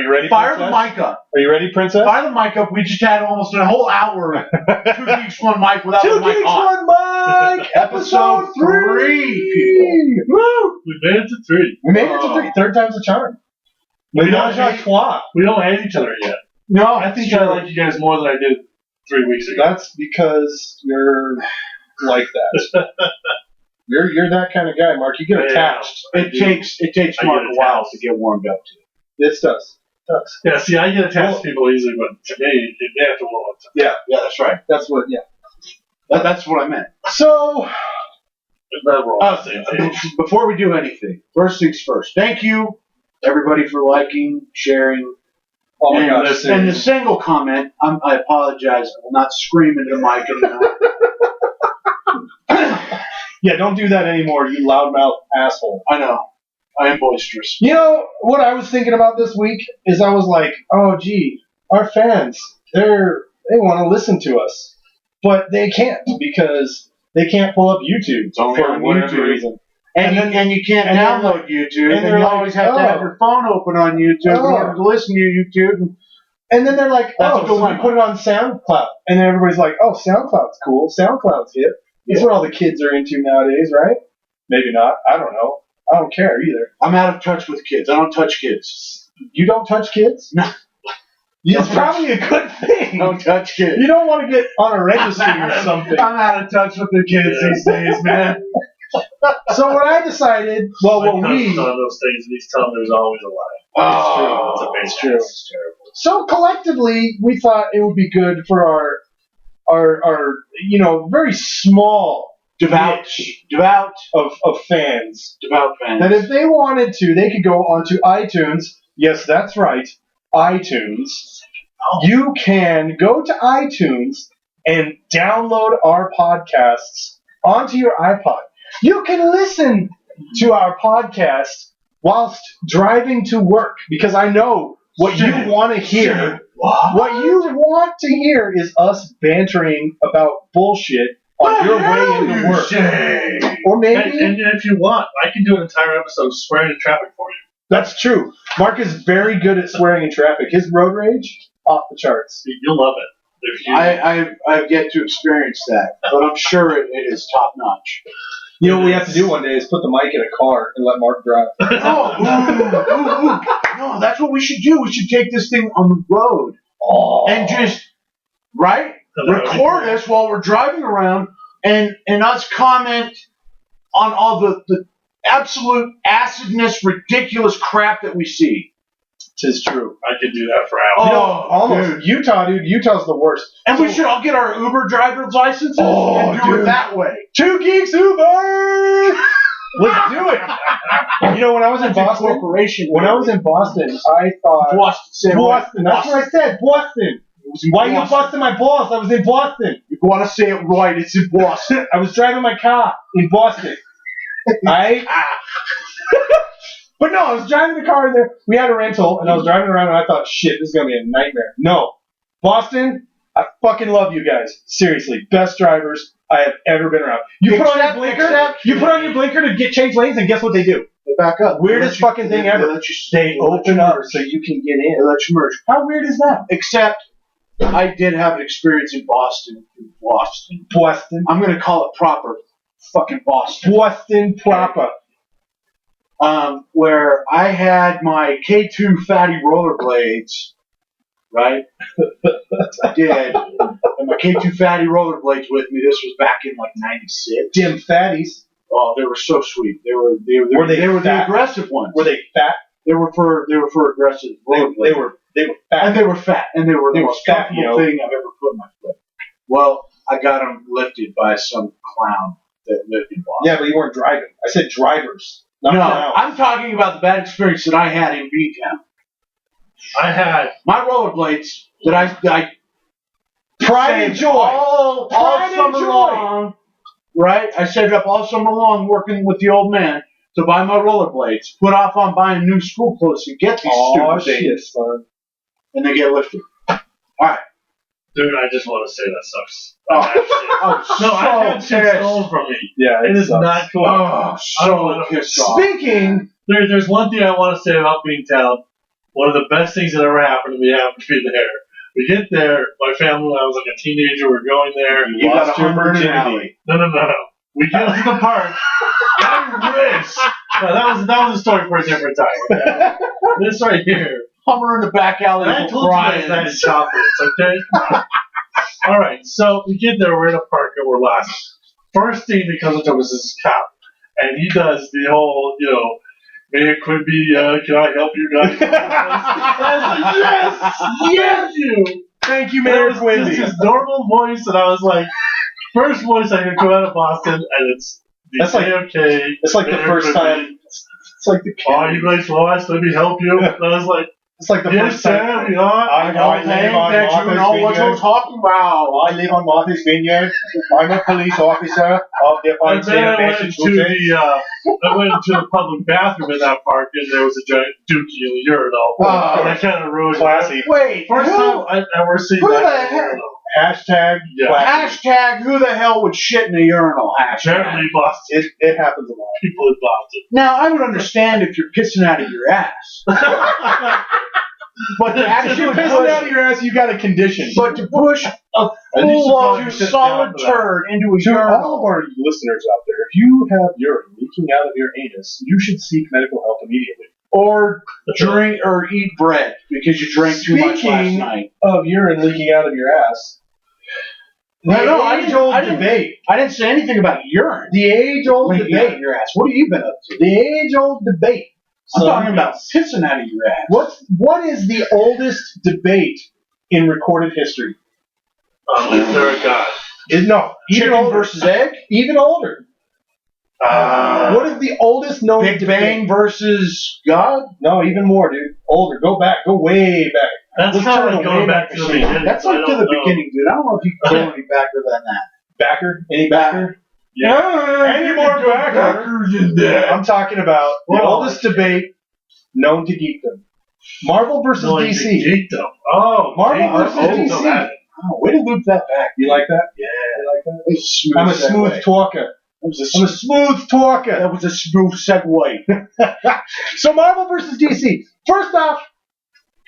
you ready, Fire Princess? the mic up. Are you ready, Princess? Fire the mic up. We just had almost a whole hour of 2 Geeks, 1 Mic without the mic on. 2 Geeks, 1 Mic, episode 3, people. Woo! We made it to 3. We made it to 3. Third time's a charm. We don't Menage a hate- trois. We don't hate each other yet. No, I think I like you guys more than I did 3 weeks ago. That's because you're like that. You're that kind of guy, Mark. You get Yeah. attached. It takes I Mark get a while attached. to get warmed up to. This does. It does. Yeah, see, I get attached to people easily, but to me, they have to warm up to me. Yeah. Yeah, that's right. That's what. Yeah. That's what I meant. So. But we're all on the same page. Before we do anything, first things first. Thank you, everybody, for liking, sharing. Oh my and, gosh. and the single comment, I apologize. I will not scream into the mic anymore. Yeah, don't do that anymore, you loudmouth asshole. I know. I am boisterous. You know, what I was thinking about this week is I was like, oh, gee, our fans, they want to listen to us. But they can't because they can't pull up YouTube It's only for on whatever YouTube. reason. And you can't and they're download YouTube, and they're you like, always have to have oh. your phone open on YouTube in Oh. order to listen to YouTube. And then they're like, That's oh, a so we dilemma. put it on SoundCloud. And then everybody's like, oh, SoundCloud's cool. SoundCloud's hip. That's what all the kids are into nowadays, right? Maybe not. I don't know. I don't care either. I'm out of touch with kids. I don't touch kids. You don't touch kids? No. It's probably a good thing. Don't touch kids. You don't want to get on a registry or something. I'm out of touch with the kids these days, man. So what I decided, My cousin's on those things, and he's telling me there's always a lie. Oh, It's true. It's terrible. So collectively, we thought it would be good for our very small Devout niche of fans. devout fans. That if they wanted to, they could go onto iTunes. Yes, that's right, iTunes. You can go to iTunes and download our podcasts onto your iPod. You can listen to our podcast whilst driving to work because I know what you want to hear. What you want to hear is us bantering about bullshit on your way into work. Say? Or maybe And if you want, I can do an entire episode swearing in traffic for you. that's true. Mark is very good at swearing in traffic. His road rage, off the charts. You'll love it. If you, I've yet to experience that, but I'm sure it is top notch. You know what we have to do one day is put the mic in a car and let Mark drive. No, that's what we should do. We should take this thing on the road and just record us while we're driving around and us comment on all the absolute acidness, ridiculous crap that we see. Tis true. I could do that for Oh, hours. Almost. dude. Utah's the worst. And we should all get our Uber driver's licenses and do it dude. that way. 2 Geeks Uber! Let's do it. You know, when I was in Boston, I thought Boston. That's what I said. Boston. Why you busting my balls? I was in Boston. You want to say it right? It's in Boston. I was driving my car in Boston. But no, I was driving the car in there. We had a rental, and I was driving around, and I thought, shit, this is going to be a nightmare. No. Boston, I fucking love you guys. Seriously. Best drivers I have ever been around. You put on your blinker to change lanes, and guess what they do? They back up. Weirdest fucking thing ever. They let you They open up so you can get in. They let you merge. How weird is that? Except, I did have an experience in Boston. Boston. I'm going to call it proper. Fucking Boston. Boston proper. Where I had my K2 fatty rollerblades, right? I did. And my K2 fatty rollerblades with me. This was back in like '96. Dim fatties. Oh, they were so sweet. They were the fat? aggressive ones. Were they fat? They were for aggressive rollerblades. They were fat. And they were fat. And they were the most fat, comfortable thing I've ever put in my foot. Well, I got them lifted by some clown that lived in Boston. Yeah, but you weren't driving. I said drivers. Not No, clowns. I'm talking about the bad experience that I had in B-Town. I had My rollerblades that I Pride and saved joy. all Pride and summer joy. long, right? I saved up all summer long working with the old man to buy my rollerblades, put off on buying new school clothes to get these stupid shit, things, son. and they get lifted. All right. Dude, I just want to say that sucks. Oh, I've had shit stolen from me. Yeah, It is sucks. not cool. Oh, I don't so want to pissed off. Speaking, There's one thing I want to say about Beantown. one of the best things that ever happened to me happened to be there. We get there, my family, when I was like a teenager, we're going there. You lost your virginity. No. We get to the park. I wish. No, that was a story for a different time. Okay? This right here. Hummer in the back alley. And I told you guys that in chocolates, okay? All right, so we get there, we're in a park, and we're laughing. First thing that comes up to us is this cop, and he does the whole, Mayor Quimby, can I help you guys? I was like, yes, you. Thank you, Mayor Quimby. It's his normal voice, and I was like, first voice I can come out of Boston, and That's like okay. It's like the first time. It's like the. Oh, you guys lost? Let me help you. And I was like, it's like the yes, first time. Sam, I live on Martha's Vineyard. talking about. I live on Martha's Vineyard. I'm a police officer of the and then I went Massachusetts. I went into the public bathroom in that park, and there was a giant dookie in the urinal. Wow. And I kind of ruined Classy. it. Wait, First time I've ever seen Who that. the heck? Hashtag. Yeah. classy. Hashtag who the hell would shit in a urinal? Hashtag. Apparently, Boston. It happens a lot. People in Boston. Now, I would understand if you're pissing out of your ass. But to If actually you're pissing out of your ass, you got a condition. But to push a I need to full-on sit solid down for that. turd into a To all of urinal. our listeners out there, if you have urine leaking out of your anus, you should seek medical help immediately. Or drink or eat bread because you drank too much last Speaking night. of urine leaking out of your ass, the age-old debate. I didn't say anything about urine. The age-old Leaking out of debate. your ass. What have you been up to? The age-old debate. I'm talking about pissing out of your ass. What is the oldest debate in recorded history? Is there a God? No, even Chicken older. versus egg? Even older. What is the oldest known Big debate? Bang versus God? No, even more, dude. Older. Go back. Go way back. That's Let's kind turn of like the going way back back to the machine. beginning. That's I like to don't the know. beginning, dude. I don't know if you can go any backer than that. Backer? Any backer? Any more backers in there? I'm talking about the oldest debate known to geekdom. Marvel versus DC. Oh, Marvel geekdom. versus Oh, DC. that- Oh, way to loop that back. You like that? Yeah. You like that? It was smooth I'm a segue. smooth talker. I'm a smooth talker. That was a smooth segue. So Marvel versus DC. First off,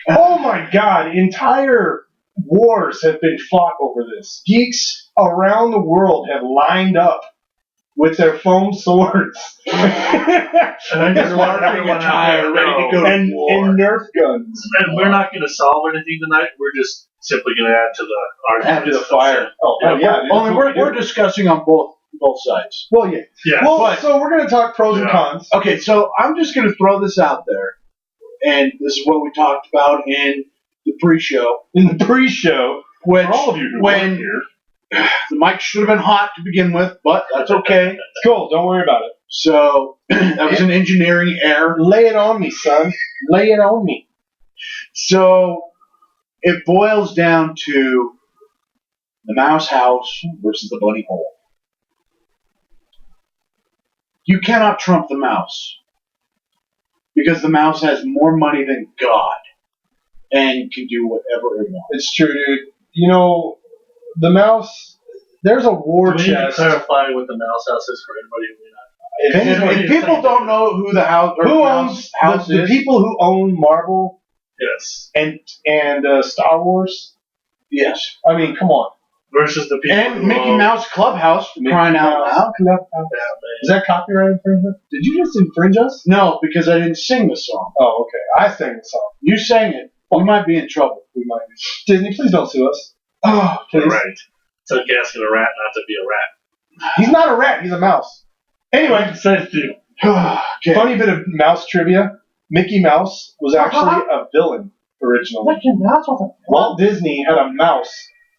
oh my God, entire wars have been fought over this. Geeks around the world have lined up with their foam swords And I just want everyone out there ready to go and to war. Nerf guns. And we're not going to solve anything tonight. We're just simply going to add to the argument. Add to the fire. Oh, Yeah, yeah. dude, Only that's what we we're do. discussing on both sides. Well, yeah. Yeah. Well, but- so we're going to talk pros and Yeah. cons. Okay, so I'm just going to throw this out there, and this is what we talked about in the pre-show. In the pre-show, Which, For all of you who when weren't here. the mic should have been hot to begin with, but that's okay. it's cool. Don't worry about it. So that was an engineering error. Lay it on me, son. Lay it on me. So it boils down to the mouse house versus the bunny hole. You cannot trump the mouse because the mouse has more money than God and can do whatever it wants. It's true, dude. You know, the mouse, there's a war Do we need to chest. clarify what the mouse house is for anybody who may not? If people don't know who the house or Who mouse owns house the is, people who own Marvel Yes. and Star Wars? yes, I mean, come on. Versus the people and who Mickey own- Mouse Clubhouse for Mickey crying out Mouse loud. Clubhouse. Is that copyright infringement? Did you just infringe us? No, because I didn't sing the song. Oh, okay. I sang the song. You sang it. We might be in trouble. We might be. Disney, please don't sue us. Oh, Please. Right. It's like asking a rat not to be a rat. He's not a rat. He's a mouse. Anyway, Says to you. okay. funny bit of mouse trivia. Mickey Mouse was actually a villain originally. Walt Disney had a mouse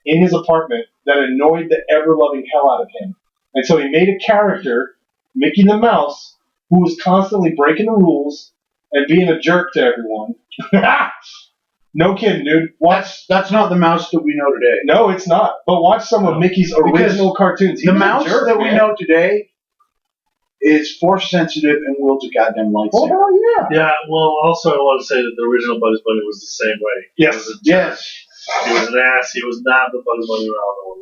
in his apartment that annoyed the ever-loving hell out of him. And so he made a character, Mickey the Mouse, who was constantly breaking the rules and being a jerk to everyone. No kidding, dude. Watch. That's not the mouse that we know today. No, it's not. But watch some of Mickey's original cartoons. He The was a mouse jerk, that we man. know today is force sensitive and wields a goddamn Oh, lightsaber. hell yeah. Yeah, well, also I want to say that the original Bugs Bunny was the same way. Yes. He was a jerk. Yes. He was an ass. He was not the Bugs Bunny we all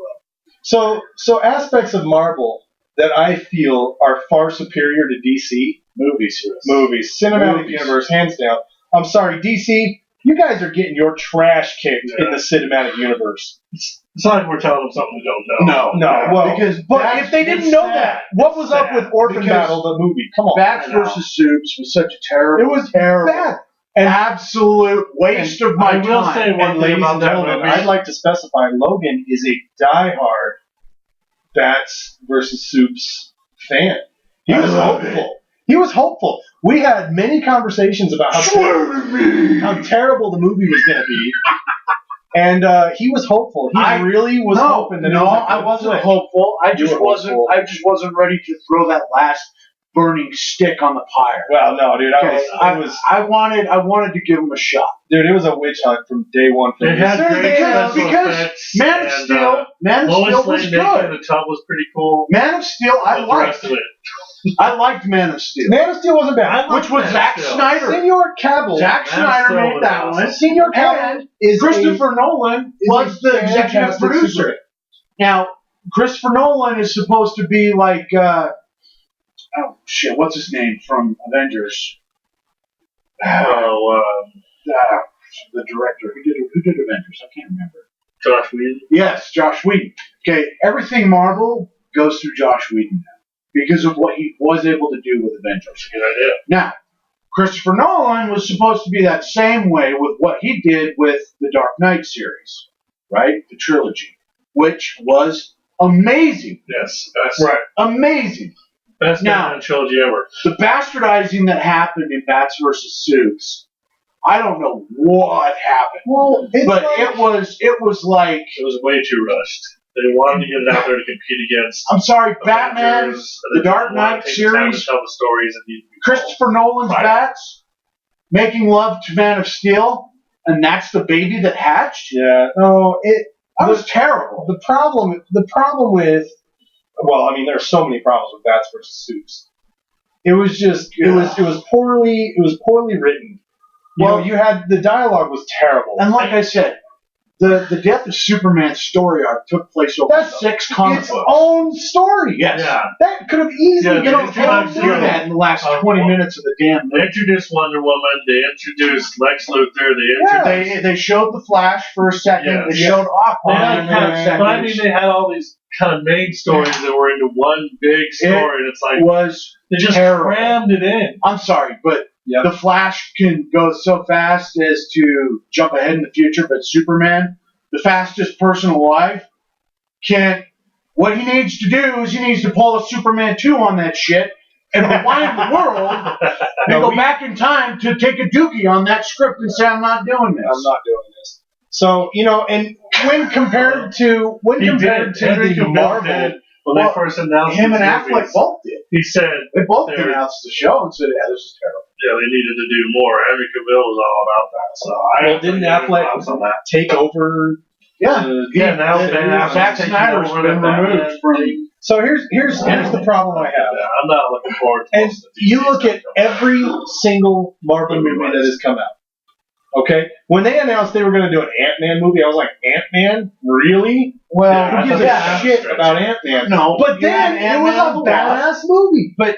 know. So aspects of Marvel that I feel are far superior to DC Movies. movies, cinematic Movies. universe, hands down. I'm sorry, DC. You guys are getting your trash kicked in the cinematic universe. It's not like we're telling them something we don't know. No. Well, but if they didn't know sad. that, what was up with Orphan Battle, the movie? Come on. Bats versus Soups was such a terrible. It was terrible. bad. And Absolute waste of my time. I will say one and thing ladies about and that gentlemen, movie. I'd like to specify Logan is a diehard Bats versus Soups fan. He was hopeful. He was hopeful. We had many conversations about how terrible the movie was going to be. And he was hopeful. He really was hoping that I wasn't hopeful. I just wasn't ready to throw that last burning stick on the pyre. Well, no, dude. I wanted to give him a shot. Dude, it was a witch hunt from day one. For It me. had great special because effects. Man of Steel was Lois Lane good. in the tub was pretty cool. Man of Steel, I The liked. rest of it. I liked Man of Steel. Man of Steel wasn't bad. Which was Zack Snyder. Senor Cable. Zack Snyder made that one. Senor Cable is Christopher Nolan was the executive fantastic producer. Superman. Now, Christopher Nolan is supposed to be like, what's his name from Avengers? The director who did Avengers? I can't remember. Josh Whedon. Yes, Josh Whedon. Okay, everything Marvel goes through Josh Whedon now because of what he was able to do with Avengers. Good idea. Now, Christopher Nolan was supposed to be that same way with what he did with the Dark Knight series, right? The trilogy, which was amazing. Yes, that's Right. Amazing. best Batman trilogy ever. The bastardizing that happened in Bats versus Soups, I don't know what happened. Well, But it was like, It was way too rushed. They wanted to get it out there to compete against. I'm sorry, Batman, Avengers, the and they Dark didn't want Knight to take the time to series, tell the stories that need to be told. Christopher Nolan's Right. Bats, making love to Man of Steel, and that's the baby that hatched. Yeah. No, That was terrible. the problem with, well, I mean, there are so many problems with Bats versus Soups. It was just, it was poorly written. You had, the dialogue was terrible. And like I said, the death of Superman's story arc took place over That's 6 comic its books. own story. Yes. Yeah. That could have easily Yeah, been they They did don't do that in the last 20 minutes of the damn They movie. introduced Wonder Woman. They introduced Lex Luthor. They showed the Flash for a second. Yes. They showed Aquaman for a second. But I mean, they had all these kind of main stories that were into one big story, and it's like It was they just terrible. crammed it in. I'm sorry, but Yep. the Flash can go so fast as to jump ahead in the future, but Superman, the fastest person alive, can't. What he needs to do is he needs to pull a Superman 2 on that shit and rewind the world and go back in time to take a dookie on that script and say, I'm not doing this. I'm not doing this. So, and when compared to Henry the Cavill Marvel, did when they first announced Him these and Affleck movies. both did. He said, They both They were- announced the show and said, yeah, this is terrible. yeah, they needed to do more. Henry Cavill was all about that. So I well, didn't Affleck on that. take over? Yeah. Yeah, now Ben Zack Affleck's taking Snyder's over been the Batman removed from. So here's the problem I have. Yeah, I'm not looking forward to And most of the you DC look at stuff. every single Marvel movie that has come out. Okay? When they announced they were going to do an Ant-Man movie, I was like, Ant-Man? Really? Well, Yeah, Who gives a yeah. shit about Ant-Man? No, But then it was a badass movie. But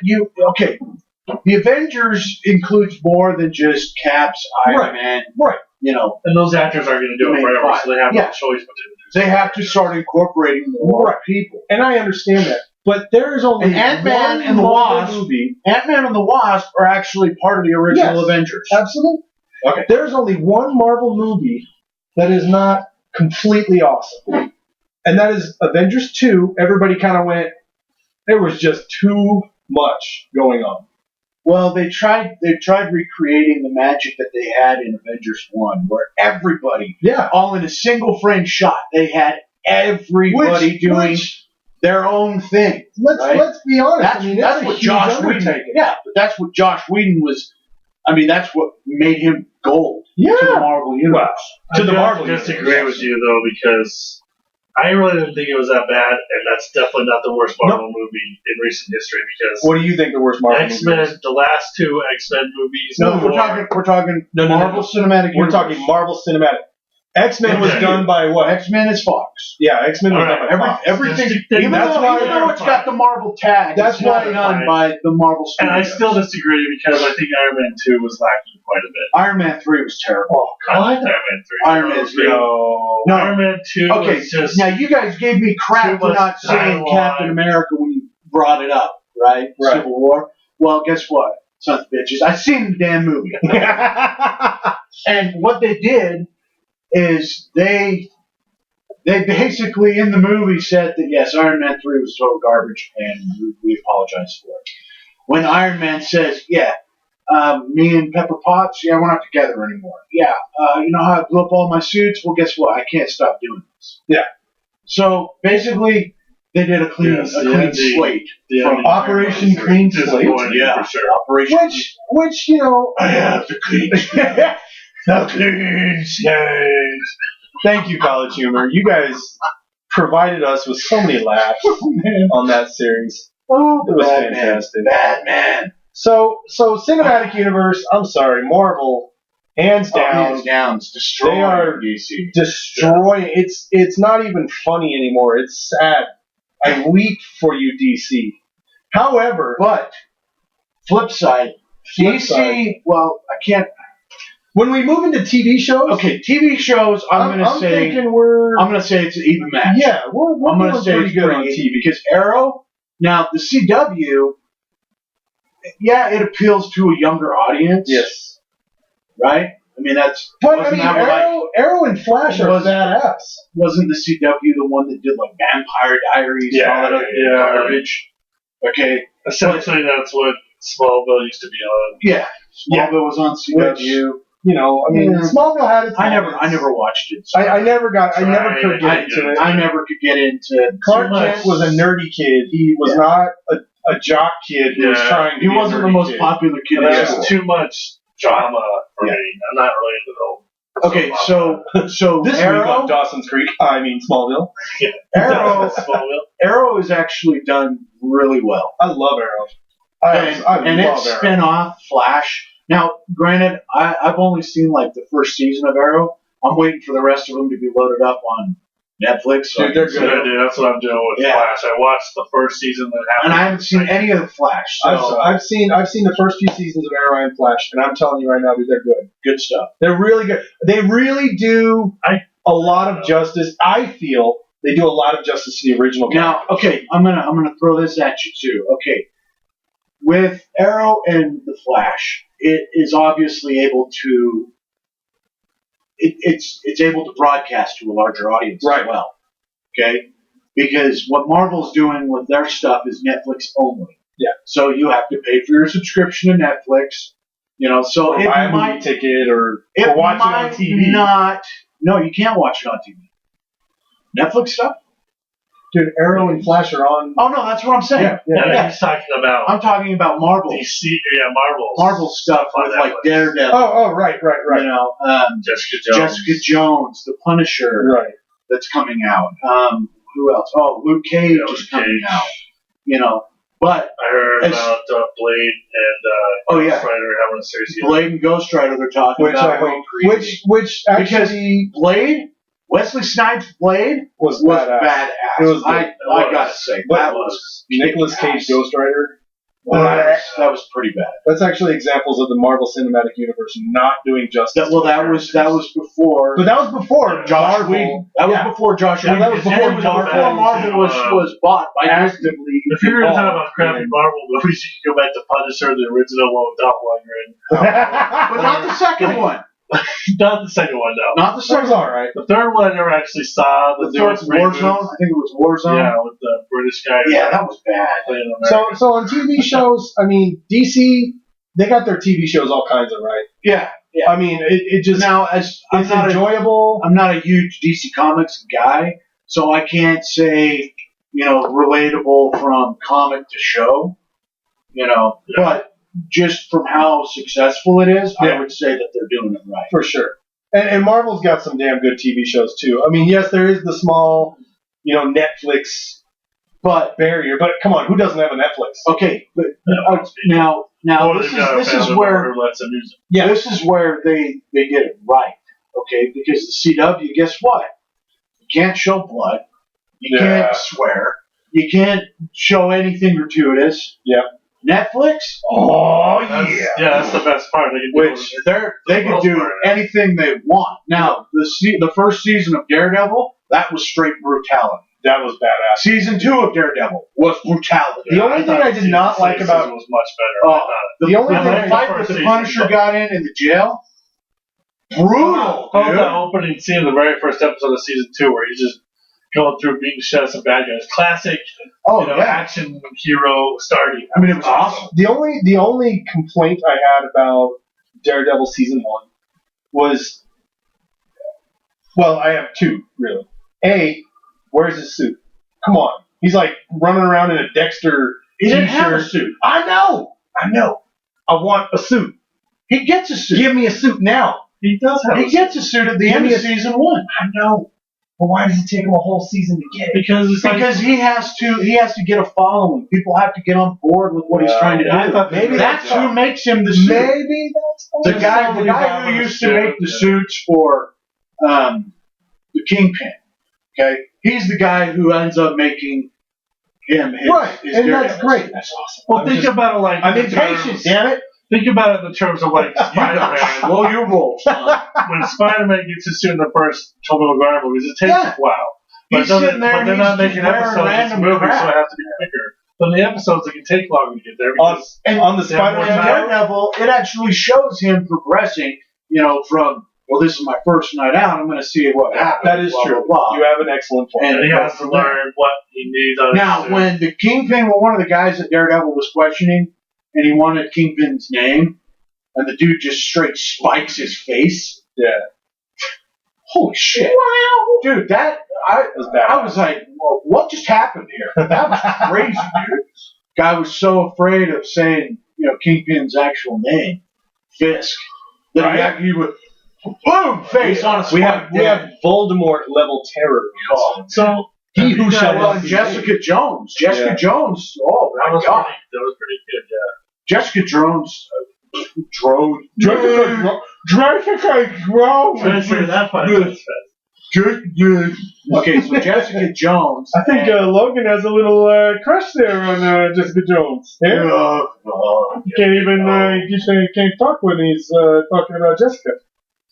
the Avengers includes more than just Cap's, Iron Right. Man. Right. And those actors aren't going to do it Main forever, five. so they have Yeah. no choice but to do They have to start incorporating more people. And I understand that. But there is only And Ant-Man one and the Marvel Wasp. movie. Ant-Man and the Wasp are actually part of the original Yes. Avengers. Absolutely. Okay. There's only one Marvel movie that is not completely awesome. And that is Avengers 2. Everybody kind of went, there was just too much going on. Well, they tried recreating the magic that they had in Avengers 1, where everybody, Yeah. all in a single frame shot, they had everybody doing their own thing. Right? Let's be honest. That's, I mean, that's it's a what huge Josh Whedon. undertaking. Yeah, but that's what Josh Whedon was. I mean, that's what made him gold Yeah. to the Marvel universe. it. To the Marvel I disagree universe. with you, though, because I really didn't think it was that bad, and that's definitely not the worst Marvel movie in recent history, because What do you think the worst Marvel X-Men, movie is? the last 2 X-Men movies, No, we're were- talking No, Marvel Cinematic We're Universe. talking Marvel Cinematic. X-Men was done by what? X-Men is Fox. Yeah, X-Men was done by Fox. Everything, even that's though it's got the Marvel tag, that's not done by the Marvel And Studios. I still disagree because I think Iron Man 2 was lacking quite a bit. Iron Man 3 was terrible. I like Iron Man 3. Iron Man 3. No. Iron Man 2 was just... Now you guys gave me crap for not saying Captain America when you brought it up, right? Civil War. Well, guess what, sons of bitches? I seen the damn movie. And what they did is they basically in the movie said that yes, Iron Man 3 was total garbage and we apologize for it. When Iron Man says, yeah, me and Pepper Potts, yeah, we're not together anymore. Yeah, you know how I blew up all my suits? Well, guess what? I can't stop doing this. Yeah. So basically, they did a clean slate from Operation Clean Slate. Yeah, for sure. Operation. Which you know, I have the clean slate. the clean slate. Thank you, College Humor. You guys provided us with so many laughs on that series. Oh, it was fantastic. Batman. So cinematic universe. I'm sorry, Marvel. Hands down, destroying they are DC. Destroying. It's not even funny anymore. It's sad. I weep for you, DC. However, but flip side, DC. Well, I can't. When we move into TV shows, okay, TV shows. I'm gonna say it's an even match. Yeah, we're I'm gonna say it's good pretty on easy TV because Arrow. Now the CW. Yeah, it appeals to a younger audience. Yes. Right? I mean, that's... But, I mean, Arrow and Flash are badass. Wasn't the CW the one that did, like, Vampire Diaries and all that other garbage? Okay. Essentially, that's what Smallville used to be on. Yeah. Smallville was on CW. Which, you know, I mean, Smallville had its moments. I never watched it. So I never could get into it. I never could get into Clark Kent was a nerdy kid. He was not a jock kid who was trying to He wasn't the most popular kid. There's just too much drama for me. I'm not really into the whole. Okay, so this Arrow, week on Dawson's Creek, I mean Smallville. Yeah. Arrow is actually done really well. I love Arrow. And its spin-off, Flash. Now, granted, I've only seen like the first season of Arrow. I'm waiting for the rest of them to be loaded up on Netflix. So Dude, they're good. Dude, that's what I'm doing with Flash. I watched the first season and I haven't seen any of the Flash. So I've seen the first few seasons of Arrow and Flash, and I'm telling you right now, dude, they're good. Good stuff. They're really good. They really do a lot of justice. I feel they do a lot of justice to the original. Now, okay, I'm gonna throw this at you too. Okay, with Arrow and the Flash, it is obviously able to. It's able to broadcast to a larger audience as well. Okay? Because what Marvel's doing with their stuff is Netflix only. Yeah. So you have to pay for your subscription to Netflix. You know, so or it buy a might movie ticket or watch it on TV. No, you can't watch it on TV. Netflix stuff? Dude, Arrow and Flash are on. Oh no, that's what I'm saying. Yeah. He's talking about. I'm talking about Marvel. DC, Marvel. Marvel stuff with like Daredevil. Oh, right. You know, Jessica Jones, The Punisher. Right. That's coming out. Who else? Oh, Luke Cage is coming out. You know, but I heard about Blade and Ghost Rider having a series. Blade and Ghost Rider they're talking about. Which actually Blade. Wesley Snipes' Blade was badass. It was I gotta say, that was Nicolas Cage Ghost Rider. That was pretty bad. That's actually examples of the Marvel Cinematic Universe not doing justice. That was before. But that was before Josh Whedon. That was before Josh Whedon. That was before Marvel was bought by actively. If you're going to talk about crappy Marvel movies, you can go back to Punisher, the original one with Doppelganger. But not the second one. Not the second one, no. Not the second one. Alright. The third one I never actually saw. The third Warzone. I think it was Warzone. Yeah, with the British guy. Yeah, that was bad. So on TV shows, I mean, DC, they got their TV shows all kinds of right. Yeah. I mean, it just now it's enjoyable. I'm not a huge DC Comics guy, so I can't say relatable from comic to show. But just from how successful it is, I would say that they're doing it right. For sure. And Marvel's got some damn good TV shows, too. I mean, yes, there is the small, Netflix barrier, but come on, who doesn't have a Netflix? Okay, but now this is where they get it right. Okay, because the CW, guess what? You can't show blood. You can't swear. You can't show anything gratuitous. Yep. Netflix? That's the best part. They can do anything they want. Now, the first season of Daredevil, that was straight brutality. That was badass. Season 2 of Daredevil was brutality. The only thing I did not like about was much better. the only the thing fight that the Punisher got in the jail, brutal. Oh, the opening scene of the very first episode of season 2, where he's just going through beating the shit out of some bad guys. Classic, action hero starting. I mean, it was awesome. The only complaint I had about Daredevil season 1 was, well, I have two really. A, where's his suit? Come on, he's like running around in a Dexter He didn't have a t-shirt. suit. I know. I want a suit. He gets a suit. Give me a suit now. He does have He gets a suit at the end of season 1. I know. But why does it take him a whole season to get it? Because he has to get a following. People have to get on board with what he's trying to do. I thought maybe that's who makes him the suit. Maybe that's the guy who used to make the suits for the Kingpin. Okay, he's the guy who ends up making him his, right, his and Daredevil that's great. suit. That's awesome. Well, think about it like I'm impatient, damn it. Think about it in the terms of like Spider-Man. Blow your roll. When Spider-Man gets his suit in the first Tobey Maguire movies, it takes a while. He's sitting there, but they're not making episodes of movies, so it has to be quicker. But in the episodes, it can take longer to get there. On the Spider-Man Daredevil, it actually shows him progressing. From this is my first night out. I'm going to see what happens. That is true. Blah, blah. You have an excellent point. And he has to learn what he needs on now, his suit. when the Kingpin, one of the guys that Daredevil was questioning, and he wanted Kingpin's name, and the dude just straight spikes his face. Yeah. Holy shit! Wow, dude, I was like, well, what just happened here? That was crazy, dude. Guy was so afraid of saying, Kingpin's actual name, Fisk, that he would boom face on a spike. We have Voldemort level terror. So he who shall not be Jessica named. Jones. Jessica Jones. Oh my God, that was pretty good. Yeah. Jessica Jones. Jessica Jones. Try to say that funny. Okay, so Jessica Jones. I think Logan has a little crush there on Jessica Jones. Yeah? He can't even he can't talk when he's talking about Jessica.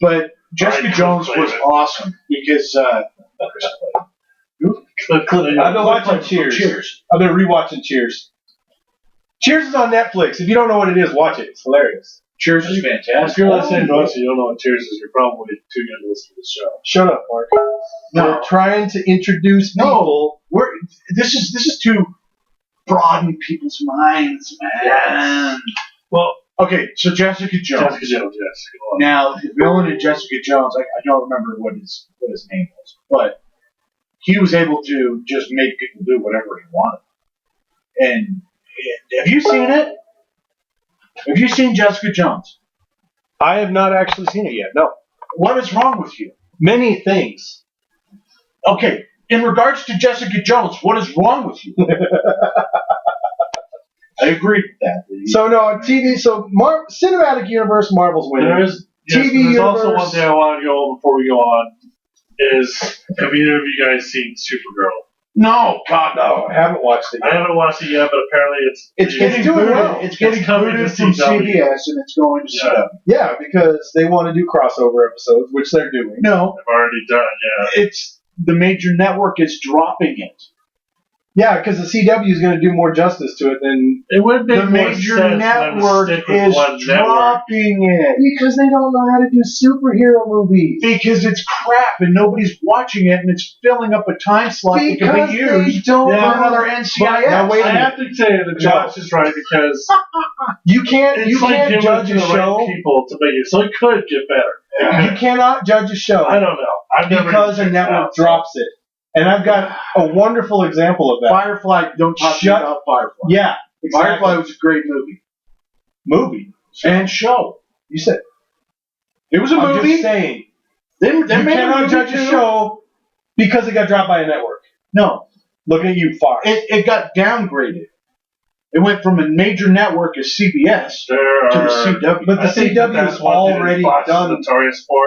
But Jessica Jones was awesome because I've been watching Cheers. I've been rewatching Cheers. Cheers is on Netflix. If you don't know what it is, watch it. It's hilarious. Cheers is fantastic. If you're listening to us and you don't know what Cheers is, you're probably too young to listen to the show. Shut up, Mark. No. We're trying to introduce people. This is to broaden people's minds, man. Yes. Well, okay, so Jessica Jones. Jessica Jones, yes. Now, the villain in Jessica Jones, I don't remember what his name was, but he was able to just make people do whatever he wanted. And have you seen it? Have you seen Jessica Jones? I have not actually seen it yet. No. What is wrong with you? Many things. Okay, in regards to Jessica Jones, what is wrong with you? I agree with that. So no, TV. So cinematic universe, Marvel's winning. There's universe. Also one thing I want to go over before we go on is, have either of you guys seen Supergirl? No, God, no. I haven't watched it yet. I haven't watched it yet, but apparently it's getting doing booted. well. It's getting coming booted to from CW. CBS, and it's going to CW. Yeah, because they want to do crossover episodes, which they're doing. No, I've already done, yeah. it's the major network is dropping it. Yeah, because the CW is going to do more justice to it than It would make The more major sense network than to stick with is one network. dropping it because they don't know how to do superhero movies. because it's crap and nobody's watching it, and it's filling up a time slot that Because can be used they don't for know- another NCIS. Now, wait a I minute. have to say that Josh is right because You can't it's like judge giving a it to the show. right people to make it, so it could get better. You cannot judge a show I don't know. I've never because a network drops it. And I've got a wonderful example of that. Firefly, don't talk to me about Firefly. Yeah, exactly. Firefly was a great movie. And show. You said It was a I'm movie. just saying. They You made cannot judge a too. show because it got dropped by a network. No, Looking at you, Fox. it got downgraded. It went from a major network as CBS There to are, the CW. But the I think CW that's is one thing already Fox is done. notorious for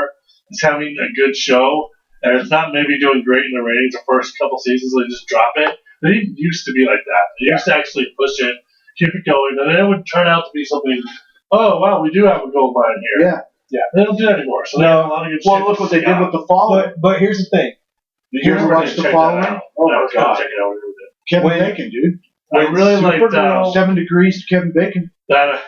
is having a good show, and it's not maybe doing great in the ratings the first couple seasons, they just drop it. They didn't used to be like that. They used to actually push it, keep it going, and then it would turn out to be something. Oh wow, we do have a gold mine here. Yeah. Yeah, they don't do that anymore. So they have a lot of good shit. Well, look what they did with The Following. But here's the thing. Did you ever watch The Following? Oh my god. Check it out. Kevin Bacon, dude. I really liked 7 Degrees to Kevin Bacon. that.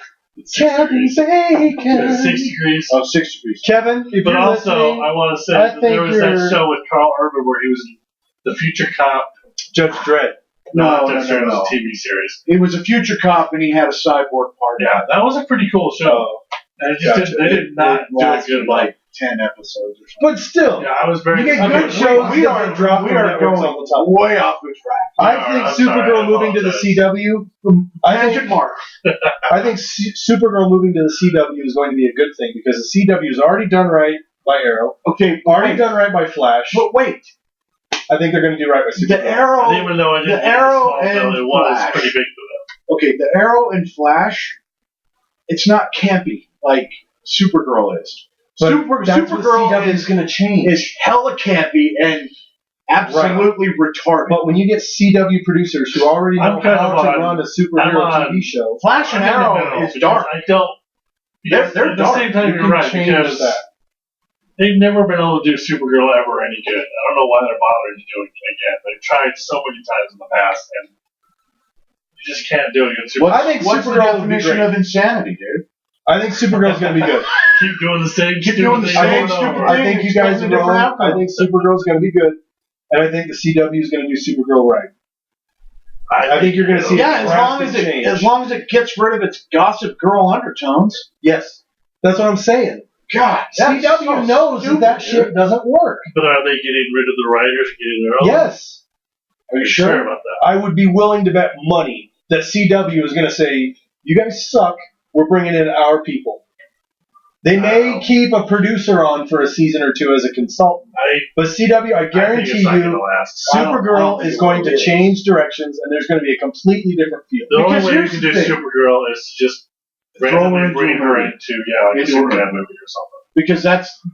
Kevin Bacon. 6 degrees. Oh, 6 Degrees. Kevin, if But you're also, listening, I want to say I that think there was that you're- show with Carl Urban where he was in the future cop. Judge Dredd. No, No. it was a TV series. He was a future cop and he had a cyborg part. Yeah, that was a pretty cool show. Oh. And it just they did not do a lasted good like 10 episodes or something. But still, Yeah, I was very. you get okay, good shows. we are dropping going networks all the time. way off the track. I Yeah, think I'm sorry, Supergirl I moving to the apologize. CW. Tangent mark. I think Supergirl moving to the CW is going to be a good thing because the CW is already done right by Arrow, Okay, already done right by Flash. but wait. I think they're going to do right by Supergirl. The Arrow. Even though I didn't The Arrow get the small and bill, it was Flash. pretty big for Okay, the Arrow and Flash. It's not campy like Supergirl is. But that's Supergirl what CW is going to change. is hella campy and absolutely retarded. But when you get CW producers who already know I'm kind how of to on- run a superhero I'm on- TV show, Flash and them. I'm in the Arrow middle is because dark. I don't. They're At the dark. same time, you you're can right change because that. they've never been able to do Supergirl ever any good. I don't know why they're bothering to do it again. They've tried so many times in the past, and you just can't do it against Supergirl. I think What's the Supergirl would be definition great. of insanity, dude? I think Supergirl's going to be good. Keep doing the same. Keep stupid doing the thing same over and stupid over. I think you guys are Expecting a different wrong. outcome. I think Supergirl's going to be good, and I think the CW is going to do Supergirl right. I think you're going to see Yeah, a drastic change. as long as it gets rid of its gossip girl undertones. Yes, that's what I'm saying. God, that's CW so knows stupid, that dude. shit doesn't work. But are they getting rid of the writers? Getting their own? Yes, Are you Sure sure? about that. I would be willing to bet money that CW is going to say, "You guys suck. We're bringing in our people." They may Wow. keep a producer on for a season or two as a consultant, but CW, I I think guarantee it's not you, gonna last. I don't Supergirl think is it going will to be. change directions, and there's going to be a completely different feel. The only Because way you here's can the do thing. Supergirl is to just Throw her randomly into bring a her movie. into like a Into a Superman movie. movie or something. Because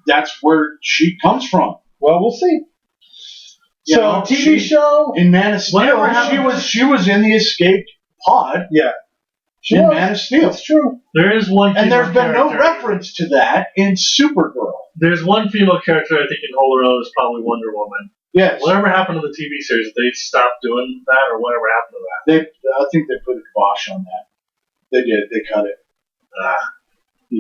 that's where she comes from. Well, we'll see. You So, know, TV show, In Man of Steel, Whatever happened- she was in the escaped pod yeah, she in was. Man of Steel. That's true. There is one, And there's female been no character- reference to that in Supergirl. There's one female character I think can hold her own is probably Wonder Woman. Yes. Whatever happened to the TV series? Did they stop doing that, or whatever happened to that? I think they put a kibosh on that. They did. They cut it. Ah,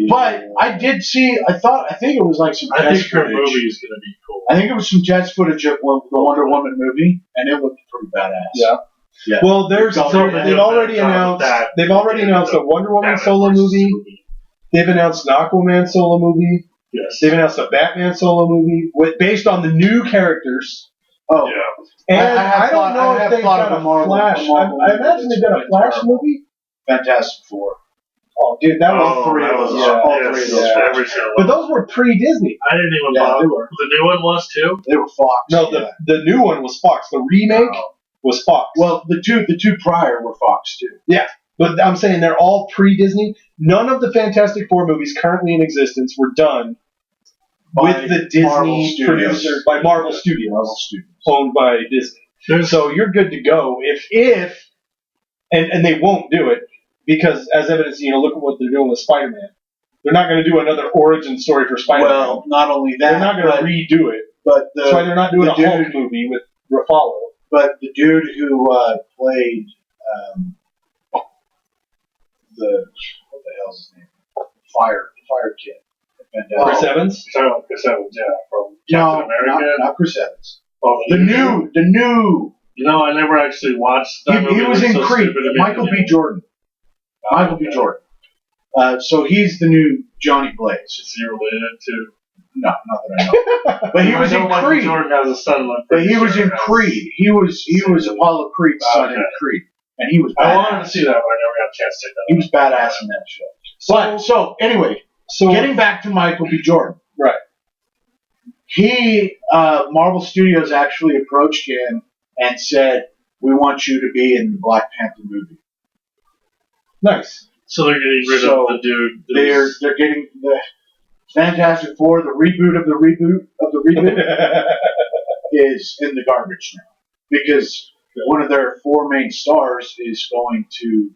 But I did see. I think it was like some I test think her footage. movie is going to be cool. I think it was some test footage of the Wonder Woman movie, and it looked pretty badass. Yeah. Yeah. Well, there's So so they they've do a already better job announced. with that. They've already They do announced the a Wonder Woman Batman solo versus movie. They've announced an Aquaman solo movie. Yes. They've announced a Batman solo movie based on the new characters. Oh, Yeah. And I have I, don't thought- know I if have they've thought got of a a Marvel- Flash. a Marvel I imagine movie they've got a that's Flash terrible. movie. Fantastic Four. Oh, dude, that was All three of those. yeah, all yes, three of those. yeah. every single But one. those were pre-Disney. I didn't even Yeah, bother. they were. The new one was too. They were Fox. No, yeah. the new one was Fox. The remake Oh. was Fox. Well, the two prior were Fox too. But I'm saying they're all pre-Disney. None of the Fantastic Four movies currently in existence were done By with the Marvel Disney Studios. producer by Marvel Studios, Marvel Studios. owned by Disney. There's So you're good to go if and they won't do it because as evidence, look at what they're doing with Spider-Man. They're not going to do another origin story for Spider-Man. Well, not only that, they're not going to redo it. but That's why they're not doing a the Hulk dude- movie with Ruffalo. but the dude who played the what the hell's his name? Fire Kid. Chris Evans. Sorry, like Chris Evans, yeah, from No, Captain America. not Chris Evans. Oh, The new. You know, I never actually watched that movie. He was It in so Creed. stupid to me. Michael B. Jordan. Michael B. Jordan. So he's the new Johnny Blaze. Is he related to? No, not that I know. But he was I know in Michael Creed. Jordan has a son. I'm But pretty he was sure in has- Creed. He was Apollo Creed's son in Okay. Creed, and he was. I wanted badass. to see that, but I never got a chance to check that He out. was badass in that show. So anyway, So getting back to Michael B. Jordan. Right. He, Marvel Studios actually approached him and said, "We want you to be in the Black Panther movie." nice. So they're getting rid So of the dude. They're getting the Fantastic Four, the reboot of the reboot of the reboot, is in the garbage now because one of their 4 main stars is going to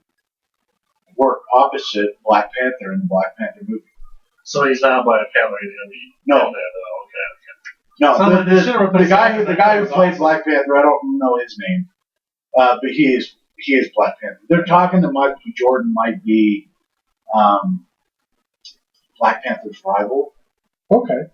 work opposite Black Panther in the Black Panther movie. So he's not Black Panther. He's gonna be No. No, the guy who played Black Panther, I don't know his name, but he is Black Panther. They're talking that Michael B. Jordan might be Black Panther's rival. Okay.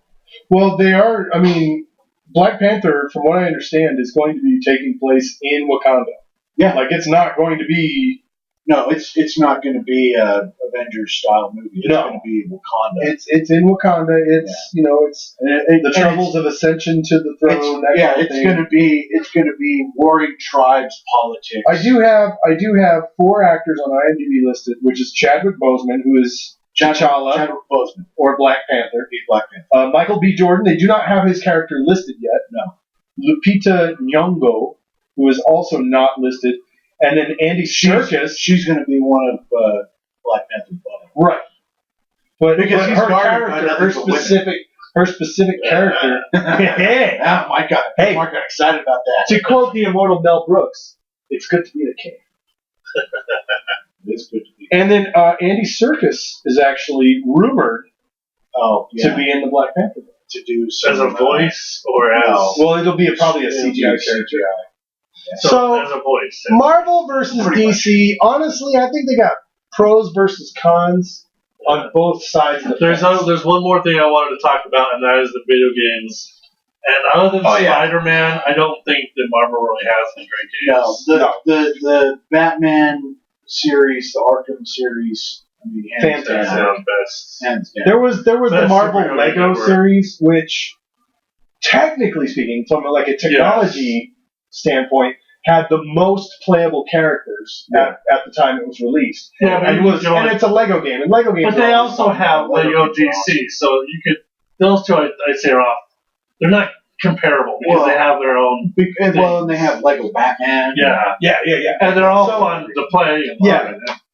Well, they are. I mean, Black Panther, from what I understand, is going to be taking place in Wakanda. Yeah. Like it's not going to be. No, it's not going to be a Avengers style movie. It's going to be Wakanda. It's in Wakanda. It's it's the troubles of ascension to the throne. It's going to be warring tribes politics. I do have 4 actors on IMDb listed, which is Chadwick Boseman, who is T'Challa, Chadwick Boseman, or Black Panther. He's Black Panther. Michael B. Jordan. They do not have his character listed yet. No. Lupita Nyong'o, who is also not listed. And then Andy Serkis. She's going to be one of Black Panther's buddies. Right. But because her character, her specific character. Yeah, Mike got excited about that. To quote the immortal Mel Brooks, it's good to be a king. It's good to be. And then Andy Serkis is actually rumored to be in the Black Panther. To do as a voice or as well, it'll be probably a CGI character. Yeah. So as a voice. Marvel versus DC. Honestly, I think they got pros versus cons on both sides of the fence. There's one more thing I wanted to talk about, and that is the video games. And other than Spider-Man, I don't think that Marvel really has any great games. The Batman series, the Arkham series. I mean, fantastic. Hands down. There was the Marvel Lego series, which, technically speaking, from like a technology standpoint, had the most playable characters at the time it was released. Yeah, but and it's a Lego game, and Lego games. But they also have Lego DC, so you could those two I'd say are off. They're not comparable because they have their own. And they have Lego Batman. Yeah. And they're all fun to play.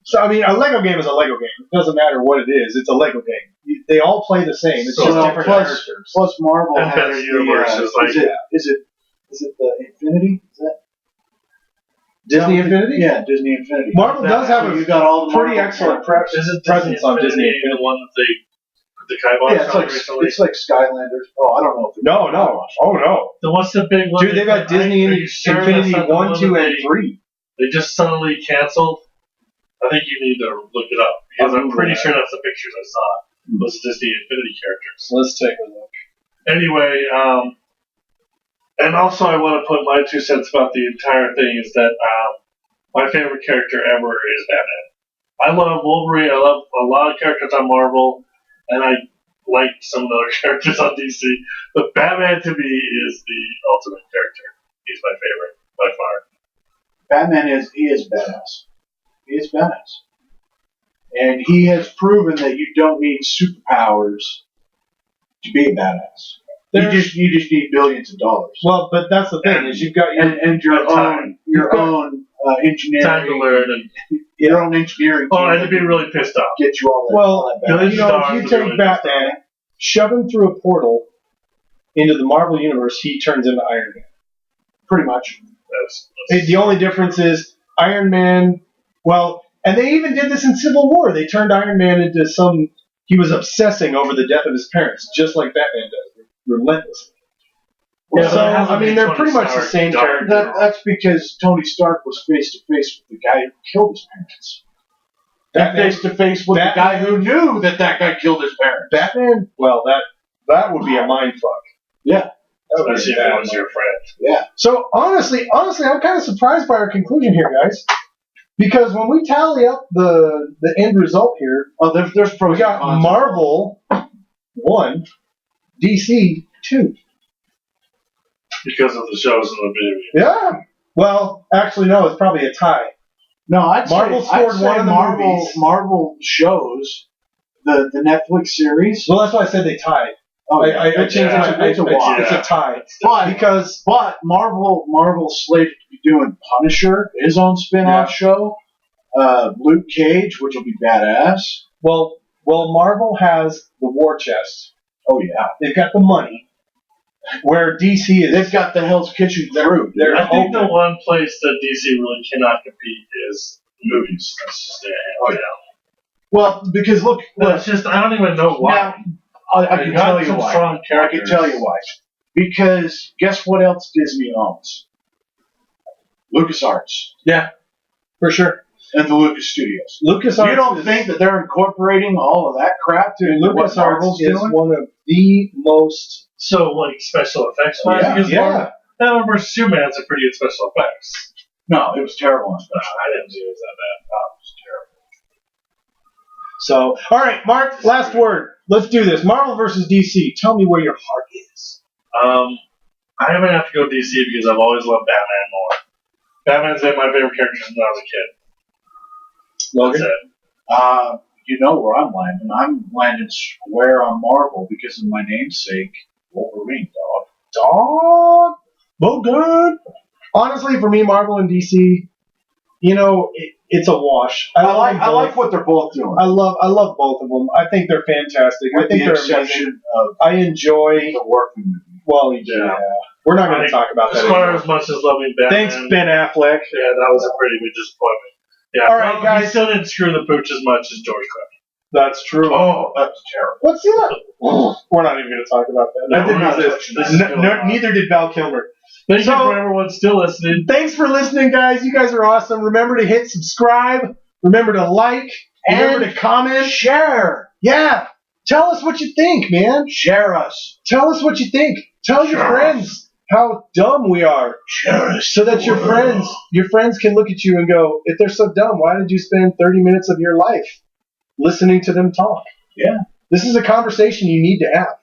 So I mean, a Lego game is a Lego game. It doesn't matter what it is. It's a Lego game. They all play the same. It's just different characters. Plus, Marvel and has better universes. Is it the Infinity? Is that Disney Infinity? Yeah, Disney Infinity. Marvel does have you got all the pretty excellent presence on Disney Infinity. The one that they put the kibosh on recently. It's like Skylanders. Oh, I don't know. No. Oh no. Then what's the big one? Dude, they've got Disney Infinity 1, 2, and 3. They just suddenly canceled. I think you need to look it up because I'm pretty sure that's the pictures I saw. Was Disney Infinity characters. Let's take a look. Anyway, and also I want to put my 2 cents about the entire thing is that my favorite character ever is Batman. I love Wolverine. I love a lot of characters on Marvel, and I like some of the other characters on DC. But Batman to me is the ultimate character. He's my favorite by far. Batman is badass. He is badass. And he has proven that you don't need superpowers to be a badass. You just need billions of dollars. Well, but that's the thing is you've got your own engineering. Time to learn and your own engineering. I'd be really pissed off. Get you all that. Well, if you take Batman, shove him through a portal into the Marvel universe, he turns into Iron Man. Pretty much. The only difference is Iron Man. Well, and they even did this in Civil War. They turned Iron Man into he was obsessing over the death of his parents, just like Batman does, relentlessly. Yeah, so, I mean, they're pretty much the same character. That's because Tony Stark was face to face with the guy who killed his parents. Face to face with the guy who knew that guy killed his parents. Batman? Well, that would be a mind fuck. Yeah. Especially if it was your friend. Yeah. So, honestly, I'm kind of surprised by our conclusion here, guys. Because when we tally up the end result here, there's pros. We got Marvel 1, DC 2. Because of the shows and the video games. Yeah. Well, actually, no. It's probably a tie. No, Marvel scored one of the movies. Marvel shows the Netflix series. Well, that's why I said they tied. Oh, I changed it to it's a tie. But Marvel's slated to be doing Punisher, his own spin-off show. Luke Cage, which will be badass. Well, Well, Marvel has the war chest. Oh yeah, They've got the money. Where DC is, they've got the Hell's Kitchen crew. They're I think the open. one place that DC really cannot compete is movies. That's just it. Oh yeah. Well, because look, No, it's just I don't even know why. now I They can got tell you some why. strong I characters. can tell you why. Because guess what else Disney owns? LucasArts Yeah, for sure. and the Lucas Studios. LucasArts. You don't think that they're incorporating all of that crap to what LucasArts Marvel's is doing? one of the most. So like special effects Oh, wise, yeah, because yeah. Batman vs Superman's a pretty good special effects. No, it was terrible on No, special. I didn't see it was that bad. It was So, terrible. all right, Mark. Last word. Let's do this. Marvel versus DC. Tell me where your heart is. I'm gonna have to go DC because I've always loved Batman more. Batman's been my favorite character since I was a kid. Logan. That's it. You know where I'm landing. I'm landing square on Marvel because of my namesake, Wolverine, dog. Well, good. Honestly, for me, Marvel and DC, it's a wash. I love them like both. what they're both doing. I love both of them. I think they're fantastic. I With think the they're exception amazing. of I enjoy. the working with me. Well, yeah. We're not going to talk about that As far anymore. as much as loving Batman. Thanks, Ben Affleck. Yeah, that was a pretty big disappointment. Yeah, All right, well, guys. He still didn't screw the pooch as much as George Clooney. That's true. Oh, that's terrible. What's that? We're not even going to talk about that. No, That didn't we're not exist. touching that. Neither did Val Kilmer. Thank So- you for everyone still listening. Thanks for listening, guys. You guys are awesome. Remember to hit subscribe. Remember to like. Remember to comment. Share. Yeah. Tell us what you think, man. Share us. Tell us what you think. Tell your Sure. friends how dumb we are, Share us. so that your friends can look at you and go, if they're so dumb, why did you spend 30 minutes of your life listening to them talk? Yeah. This is a conversation you need to have.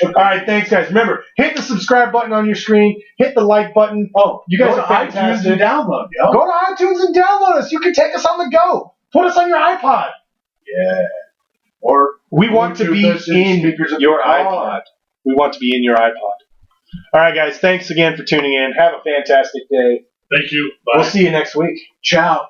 All right, thanks, guys. Remember, hit the subscribe button on your screen. Hit the like button. Oh, you guys Go are to iTunes fantastic. and download, yo. Go to iTunes and download us. You can take us on the go. Put us on your iPod. Yeah. Or We want to be Bluetooth us in speakers of your the car. iPod. We want to be in your iPod. All right, guys. Thanks again for tuning in. Have a fantastic day. Thank you. Bye. We'll see you next week. Ciao.